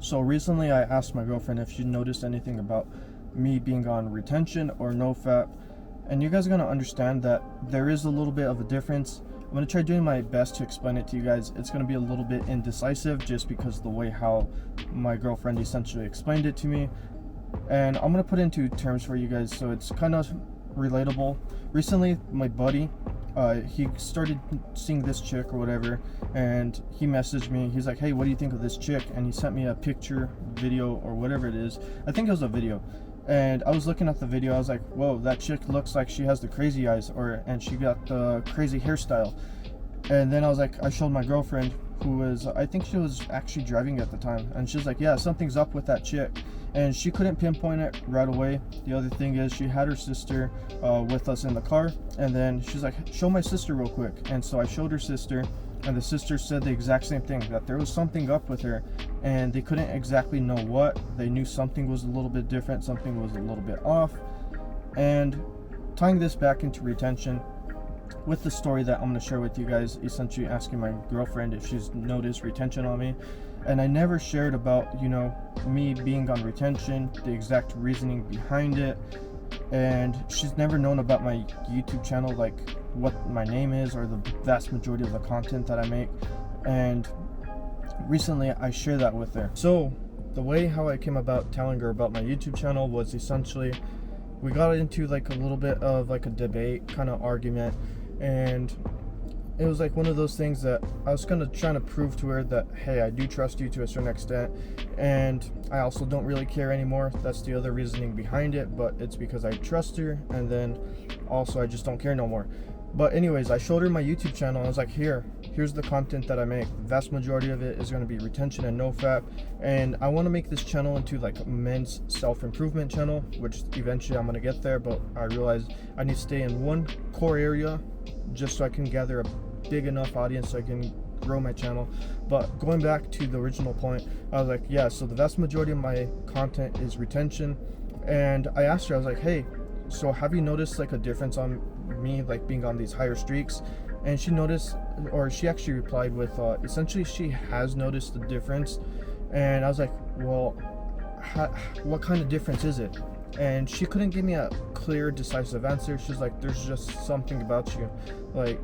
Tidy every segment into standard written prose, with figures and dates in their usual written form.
So recently I asked my girlfriend if she noticed anything about me being on retention or nofap, and you guys are gonna understand that there is a little bit of a difference. I'm gonna try doing my best to explain it to you guys. It's gonna be a little bit indecisive just because of the way how my girlfriend essentially explained it to me, and I'm gonna put it into terms for you guys so it's kind of relatable. Recently my buddy, he started seeing this chick or whatever, and he messaged me. He's like, hey, what do you think of this chick? And he sent me a picture, video, or whatever it is. I think it was a video. And I was looking at the video. I was like, whoa, that chick looks like she has the crazy eyes, and she got the crazy hairstyle. And then I was like, I showed my girlfriend, who was, I think she was actually driving at the time, and she's like, yeah, something's up with that chick. And she couldn't pinpoint it right away. The other thing is, she had her sister with us in the car, and then she's like, show my sister real quick. And so I showed her sister, and the sister said the exact same thing, that there was something up with her, and they couldn't exactly know what. They knew something was a little bit different, something was a little bit off. And tying this back into retention, with the story that I'm going to share with you guys, essentially asking my girlfriend if she's noticed retention on me. And I never shared about, me being on retention, the exact reasoning behind it. And she's never known about my YouTube channel, like what my name is or the vast majority of the content that I make. And recently I shared that with her. So the way how I came about telling her about my YouTube channel was essentially, we got into like a little bit of like a debate kind of argument, and it was like one of those things that I was kind of trying to prove to her that, hey, I do trust you to a certain extent, and I also don't really care anymore. That's the other reasoning behind it, but it's because I trust her, and then also I just don't care no more. But anyways, I showed her my YouTube channel. I was like, here's the content that I make. The vast majority of it is going to be retention and nofap, and I want to make this channel into like a men's self-improvement channel, which eventually I'm going to get there, but I realized I need to stay in one core area just so I can gather a big enough audience so I can grow my channel. But going back to the original point, I was like, yeah, so the vast majority of my content is retention. And I asked her, I was like, hey, so have you noticed like a difference on me, like being on these higher streaks? And she noticed, or she actually replied with essentially she has noticed the difference. And I was like, well, what kind of difference is it? And she couldn't give me a clear, decisive answer. She's like, there's just something about you, like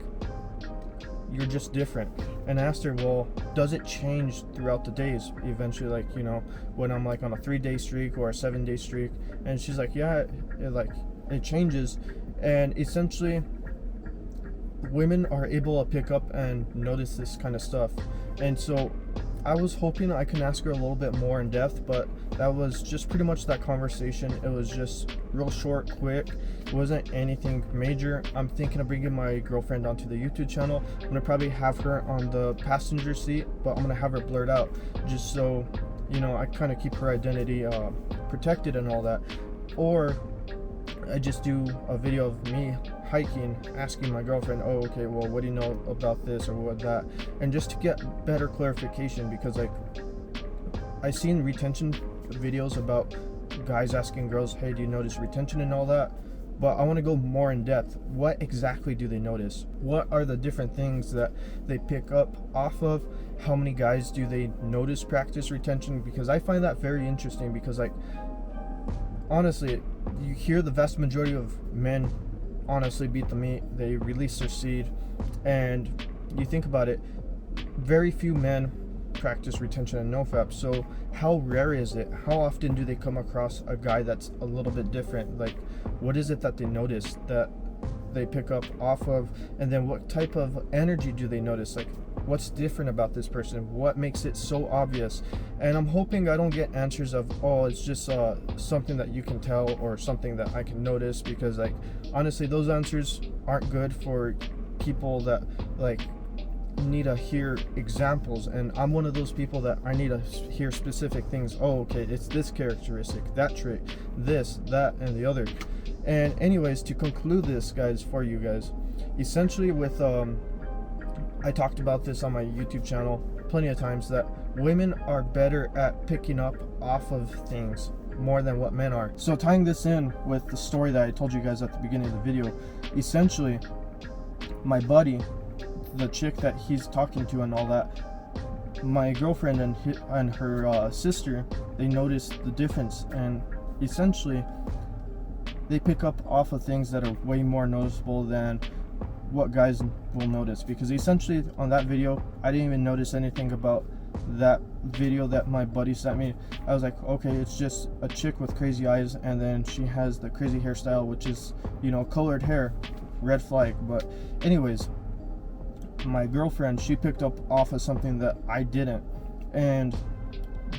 you're just different. And I asked her, well, does it change throughout the days eventually, like, when I'm like on a 3-day streak or a 7-day streak? And she's like, yeah, it changes. And essentially women are able to pick up and notice this kind of stuff. And so I was hoping I can ask her a little bit more in depth, but that was just pretty much that conversation. It was just real short, quick. It wasn't anything major. I'm thinking of bringing my girlfriend onto the YouTube channel. I'm gonna probably have her on the passenger seat, but I'm gonna have her blurred out just so, I kind of keep her identity protected and all that. Or I just do a video of me hiking, asking my girlfriend, oh, okay, well, what do you know about this or what that? And just to get better clarification, because like I seen retention videos about guys asking girls, hey, do you notice retention and all that? But I want to go more in depth. What exactly do they notice? What are the different things that they pick up off of? How many guys do they notice practice retention? Because I find that very interesting, because like honestly, you hear the vast majority of men honestly beat the meat. They release their seed, and you think about it, very few men practice retention and nofap. So how rare is it? How often do they come across a guy that's a little bit different? Like, what is it that they notice that they pick up off of? And then what type of energy do they notice? Like, what's different about this person? What makes it so obvious? And I'm hoping I don't get answers of, oh, it's just something that you can tell or something that I can notice, because like honestly, those answers aren't good for people that like need to hear examples, and I'm one of those people that I need to hear specific things. Oh, okay, it's this characteristic, that trait, this, that, and the other. And anyways, to conclude this, guys, for you guys, essentially with I talked about this on my YouTube channel plenty of times, that women are better at picking up off of things more than what men are. So tying this in with the story that I told you guys at the beginning of the video, essentially my buddy, the chick that he's talking to and all that, my girlfriend and her sister, they noticed the difference, and essentially they pick up off of things that are way more noticeable than what guys will notice. Because essentially on that video, I didn't even notice anything about that video that my buddy sent me. I was like, okay, it's just a chick with crazy eyes, and then she has the crazy hairstyle, which is, you know, colored hair, red flag. But anyways, my girlfriend, she picked up off of something that I didn't. And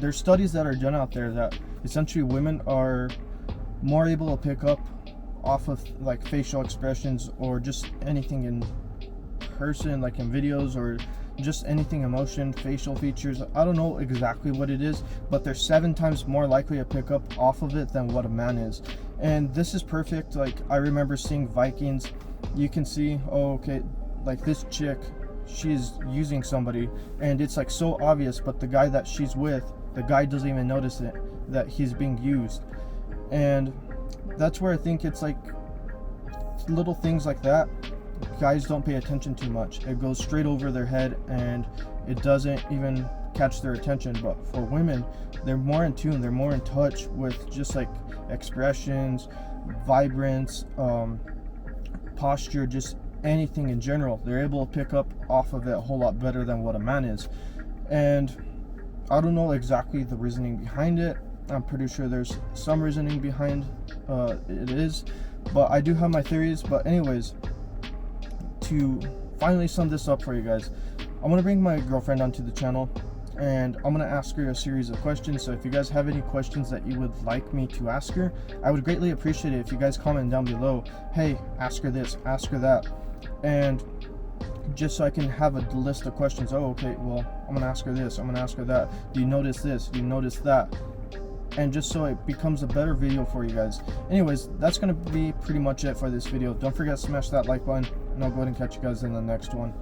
there's studies that are done out there that essentially women are more able to pick up off of like facial expressions or just anything in person, like in videos, or just anything, emotion, facial features. I don't know exactly what it is, but they're 7 times more likely to pick up off of it than what a man is. And this is perfect. Like, I remember seeing Vikings. You can see, oh, okay, like this chick, she's using somebody, and it's like so obvious, but the guy that she's with, the guy doesn't even notice it, that he's being used. And that's where I think it's like little things like that, guys don't pay attention too much. It goes straight over their head and it doesn't even catch their attention. But for women, they're more in tune, they're more in touch with just like expressions, vibrance, posture, just anything in general. They're able to pick up off of it a whole lot better than what a man is. And I don't know exactly the reasoning behind it. I'm pretty sure there's some reasoning behind it is, but I do have my theories. But anyways, to finally sum this up for you guys, I'm gonna bring my girlfriend onto the channel, and I'm gonna ask her a series of questions. So if you guys have any questions that you would like me to ask her, I would greatly appreciate it if you guys comment down below, hey, ask her this, ask her that. And just so I can have a list of questions. Oh, okay, well, I'm gonna ask her this, I'm gonna ask her that. Do you notice this? Do you notice that? And just so it becomes a better video for you guys. Anyways, that's gonna be pretty much it for this video. Don't forget to smash that like button, and I'll go ahead and catch you guys in the next one.